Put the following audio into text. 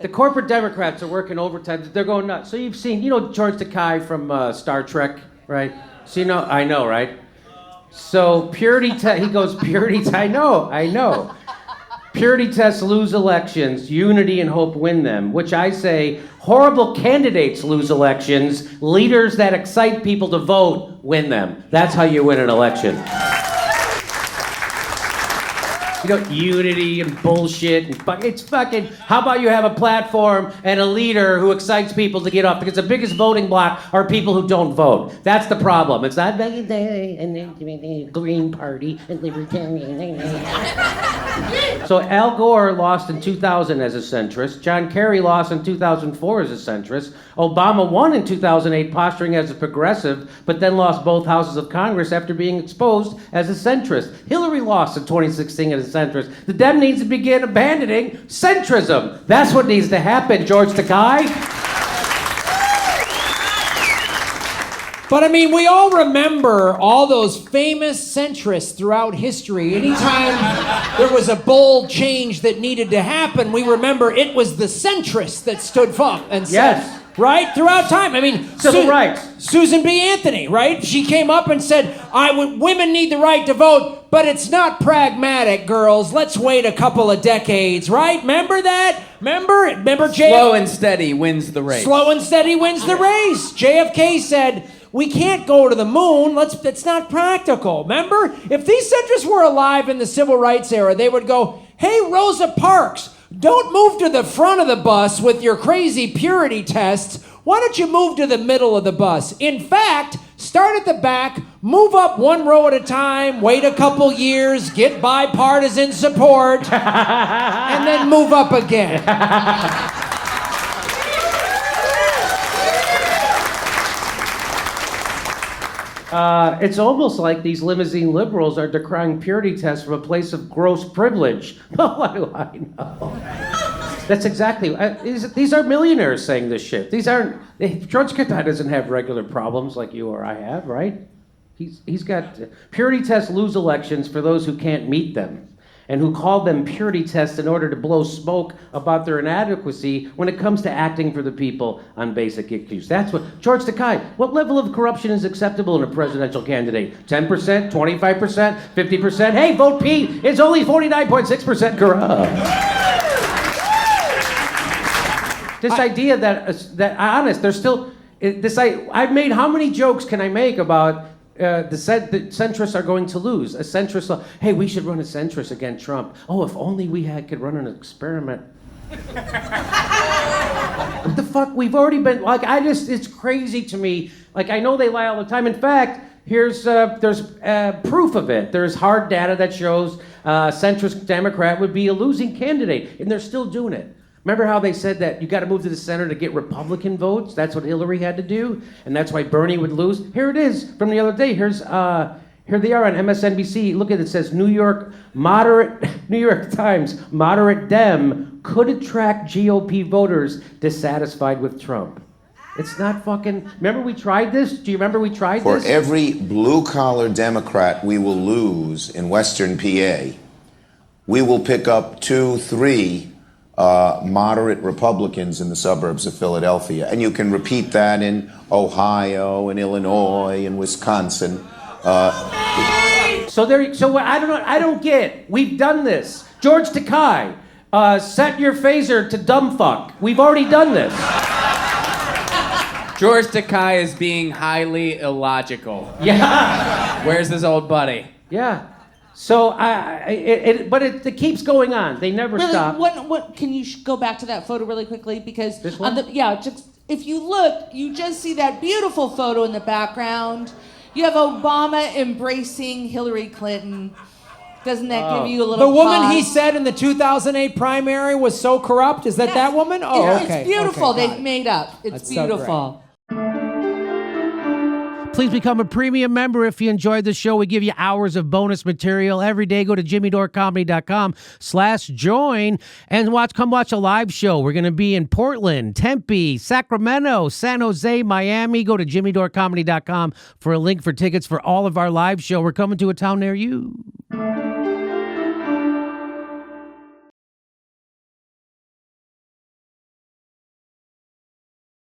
The corporate Democrats are working overtime. They're going nuts. So you've seen, George Takei from Star Trek, right? So I know, right? So purity test, he goes, purity test, I know. Purity tests lose elections, unity and hope win them, which I say, horrible candidates lose elections, leaders that excite people to vote win them. That's how you win an election. Unity and bullshit. It's fucking, how about you have a platform and a leader who excites people to get up? Because the biggest voting bloc are people who don't vote. That's the problem. It's not and the Green Party and Libertarian. So Al Gore lost in 2000 as a centrist. John Kerry lost in 2004 as a centrist. Obama won in 2008 posturing as a progressive, but then lost both houses of Congress after being exposed as a centrist. Hillary lost in 2016 as a centrist. The Dem needs to begin abandoning centrism. That's what needs to happen, George Takei. But I mean, we all remember all those famous centrists throughout history. Anytime there was a bold change that needed to happen, we remember it was the centrists that stood up and said, yes. Right? Throughout time. I mean, civil rights. Susan B. Anthony, right? She came up and said, women need the right to vote, but it's not pragmatic, girls. Let's wait a couple of decades, right? Remember that? Remember JFK? Slow and steady wins the race. Slow and steady wins the race. JFK said, we can't go to the moon. It's not practical. Remember? If these centrists were alive in the civil rights era, they would go, hey, Rosa Parks, don't move to the front of the bus with your crazy purity tests. Why don't you move to the middle of the bus? In fact, start at the back, move up one row at a time, wait a couple years, get bipartisan support, and then move up again. It's almost like these limousine liberals are decrying purity tests from a place of gross privilege. What do I know? That's exactly. These are millionaires saying this shit. These aren't. George Takei doesn't have regular problems like you or I have, right? He's got purity tests lose elections for those who can't meet them, and who call them purity tests in order to blow smoke about their inadequacy when it comes to acting for the people on basic issues. That's what, George Takei, what level of corruption is acceptable in a presidential candidate? 10%, 25%, 50%? Hey, vote P, it's only 49.6% corrupt. This idea that honest, there's still, I've made, how many jokes can I make about the centrists are going to lose. A centrist, hey, we should run a centrist against Trump. Oh, if only we could run an experiment. What the fuck? We've already been, it's crazy to me. I know they lie all the time. In fact, there's proof of it. There's hard data that shows centrist Democrat would be a losing candidate, and they're still doing it. Remember how they said that you got to move to the center to get Republican votes? That's what Hillary had to do, and that's why Bernie would lose. Here it is from the other day. Here they are on MSNBC. Look at it. It says New York Times moderate Dem could attract GOP voters dissatisfied with Trump. It's not fucking. Remember we tried this? Do you remember we tried this? For every blue-collar Democrat we will lose in Western PA, we will pick up 2-3 moderate Republicans in the suburbs of Philadelphia. And you can repeat that in Ohio and Illinois and Wisconsin. So I don't know. I don't get. We've done this. George Takei, set your phaser to dumb fuck. We've already done this. George Takei is being highly illogical. Yeah. Where's his old buddy? Yeah. So but it keeps going on. They never really, stop. What? Can you go back to that photo really quickly? Because this one? just if you look, you just see that beautiful photo in the background. You have Obama embracing Hillary Clinton. Doesn't that give you a little? The woman pause? he said in the 2008 primary was so corrupt. Is that that woman? Oh, okay. It's beautiful. Okay, They've made up. It's That's so beautiful. Please become a premium member if you enjoyed the show. We give you hours of bonus material every day. Go to jimmydorecomedy.com/join and come watch a live show. We're going to be in Portland, Tempe, Sacramento, San Jose, Miami. Go to jimmydorecomedy.com for a link for tickets for all of our live show. We're coming to a town near you.